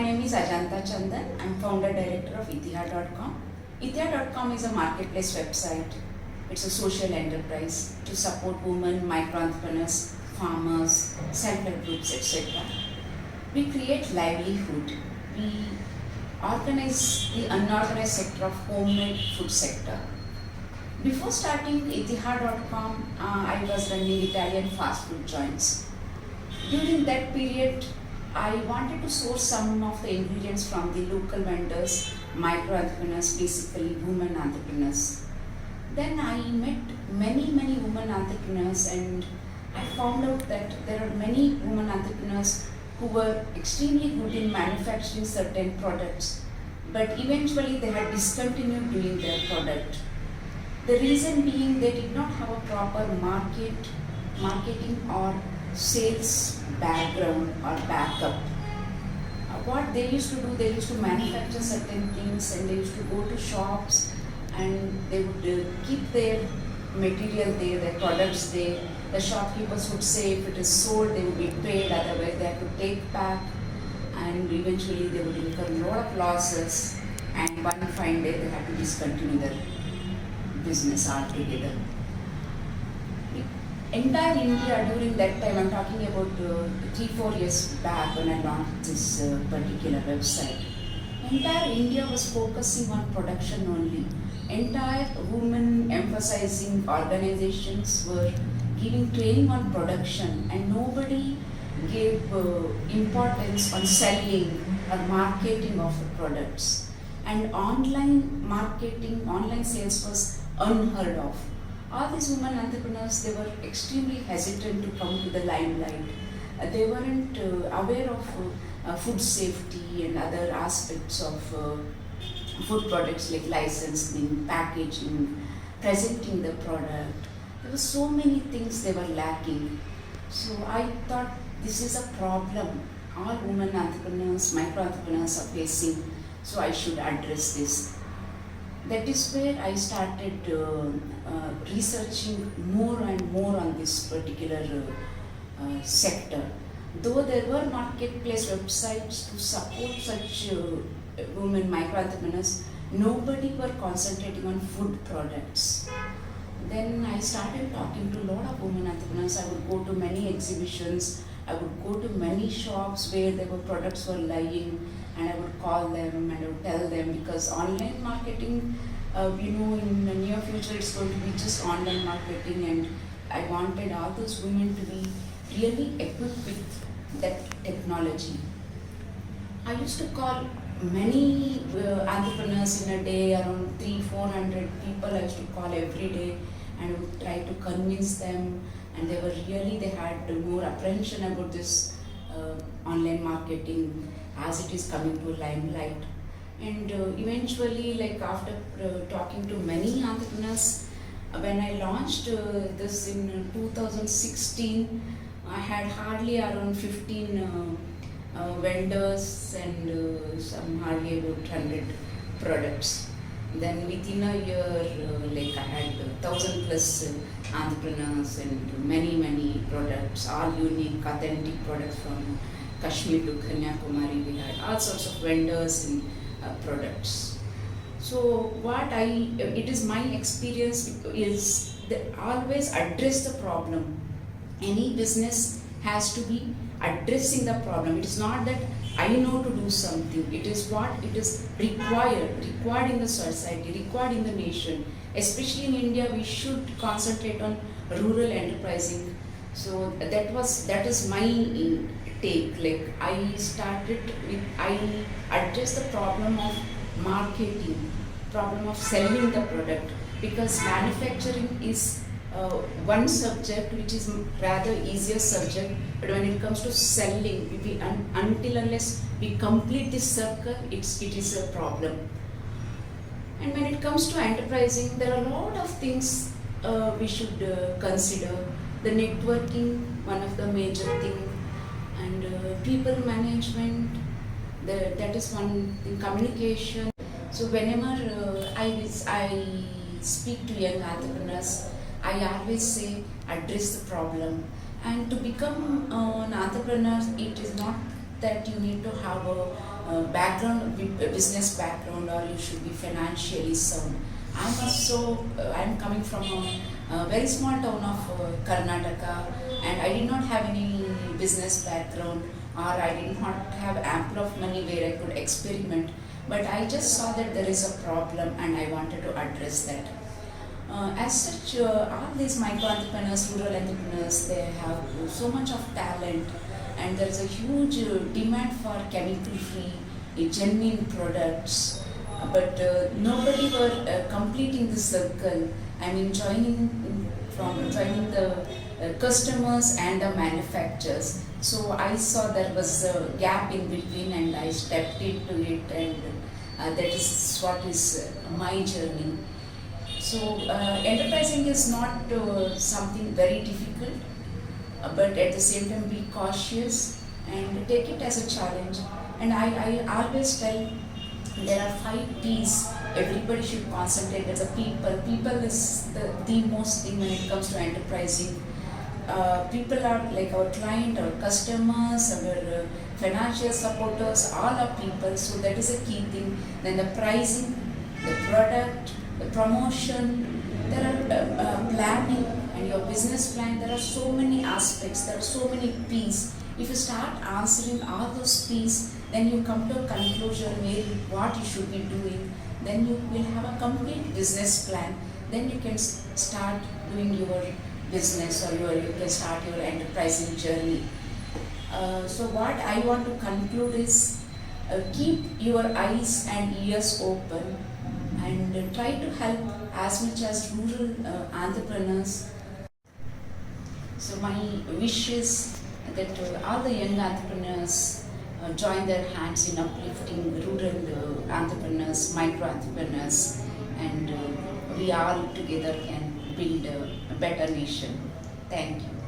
My name is Ajanta Chandan. I'm founder director of Itiha.com. Itiha.com is a marketplace website. It's a social enterprise to support women, micro entrepreneurs, farmers, self-help groups, etc. We create livelihood. We organize the unorganized sector of homemade food sector. Before starting Itiha.com, I was running Italian fast food joints. During that period, I wanted to source some of the ingredients from the local vendors, micro entrepreneurs, basically women entrepreneurs. Then I met many women entrepreneurs, and I found out that there are many women entrepreneurs who were extremely good in manufacturing certain products, but eventually they had discontinued doing their product. The reason being they did not have a proper marketing or sales background or backup. What they used to do, they used to manufacture certain things and they used to go to shops and they would keep their material there, their products there. The shopkeepers would say if it is sold, they would be paid, otherwise they have to take back, and eventually they would incur a lot of losses, and one fine day they had to discontinue their business altogether. Entire India during that time, I'm talking about 3-4 years back when I launched this particular website. Entire India was focusing on production only. Entire women emphasizing organizations were giving training on production, and nobody gave importance on selling or marketing of the products. And online marketing, online sales was unheard of. All these women entrepreneurs, they were extremely hesitant to come to the limelight. They weren't aware of food safety and other aspects of food products like licensing, packaging, presenting the product. There were so many things they were lacking. So I thought this is a problem all women entrepreneurs, micro entrepreneurs are facing, so I should address this. That is where I started researching more and more on this particular sector. Though there were marketplace websites to support such women micro entrepreneurs, nobody were concentrating on food products. Then I started talking to a lot of women entrepreneurs. I would go to many exhibitions, I would go to many shops where there were products were lying, and I would call them and I would tell them, because online marketing, in the near future it's going to be just online marketing, and I wanted all those women to be really equipped with that technology. I used to call many entrepreneurs in a day, around 300-400 people I used to call every day, and would try to convince them, and they had more apprehension about this online marketing as it is coming to limelight. And eventually, like after talking to many entrepreneurs, when I launched this in 2016, I had hardly around 15 vendors and some hardly about 100 products. Then within a year, I had 1,000 plus entrepreneurs and many products, all unique, authentic products from Kashmir to Kanyakumari. We had all sorts of vendors and products. So it is my experience is that always address the problem. Any business has to be addressing the problem. It is not that I know to do something. It is what it is required in the society, required in the nation. Especially in India, we should concentrate on rural enterprising. So that is my take. Like I addressed the problem of marketing, problem of selling the product, because manufacturing is one subject which is rather easier subject, but when it comes to selling, unless we complete this circle, it is a problem. And when it comes to enterprising, there are a lot of things we should consider. The networking, one of the major thing, and people management, that is one thing. Communication. So whenever I speak to young entrepreneurs, I always say address the problem. And to become an entrepreneur, it is not that you need to have a business background, or you should be financially sound. I'm coming from a very small town of Karnataka, and I did not have any business background, or I did not have ample of money where I could experiment. But I just saw that there is a problem, and I wanted to address that. As such, all these micro entrepreneurs, rural entrepreneurs, they have so much of talent, and there is a huge demand for chemical-free, genuine products. But nobody were completing the circle. I mean, joining the customers and the manufacturers. So I saw there was a gap in between, and I stepped into it, and that is what is my journey. So, enterprising is not something very difficult, but at the same time be cautious and take it as a challenge. And I always tell there are 5 P's. Everybody should concentrate on the people. People is the most thing when it comes to enterprising. People are like our client, our customers, our financial supporters, all are people. So that is a key thing. Then the pricing, the product, the promotion, there are planning and your business plan. There are so many aspects, there are so many P's. If you start answering all those P's, then you come to a conclusion where what you should be doing. Then you will have a complete business plan. Then you can start doing your business, or you can start your enterprising journey. So what I want to conclude is keep your eyes and ears open, and try to help as much as rural entrepreneurs. So my wish is that all the young entrepreneurs join their hands in uplifting rural entrepreneurs, micro entrepreneurs, and we all together can build a better nation. Thank you.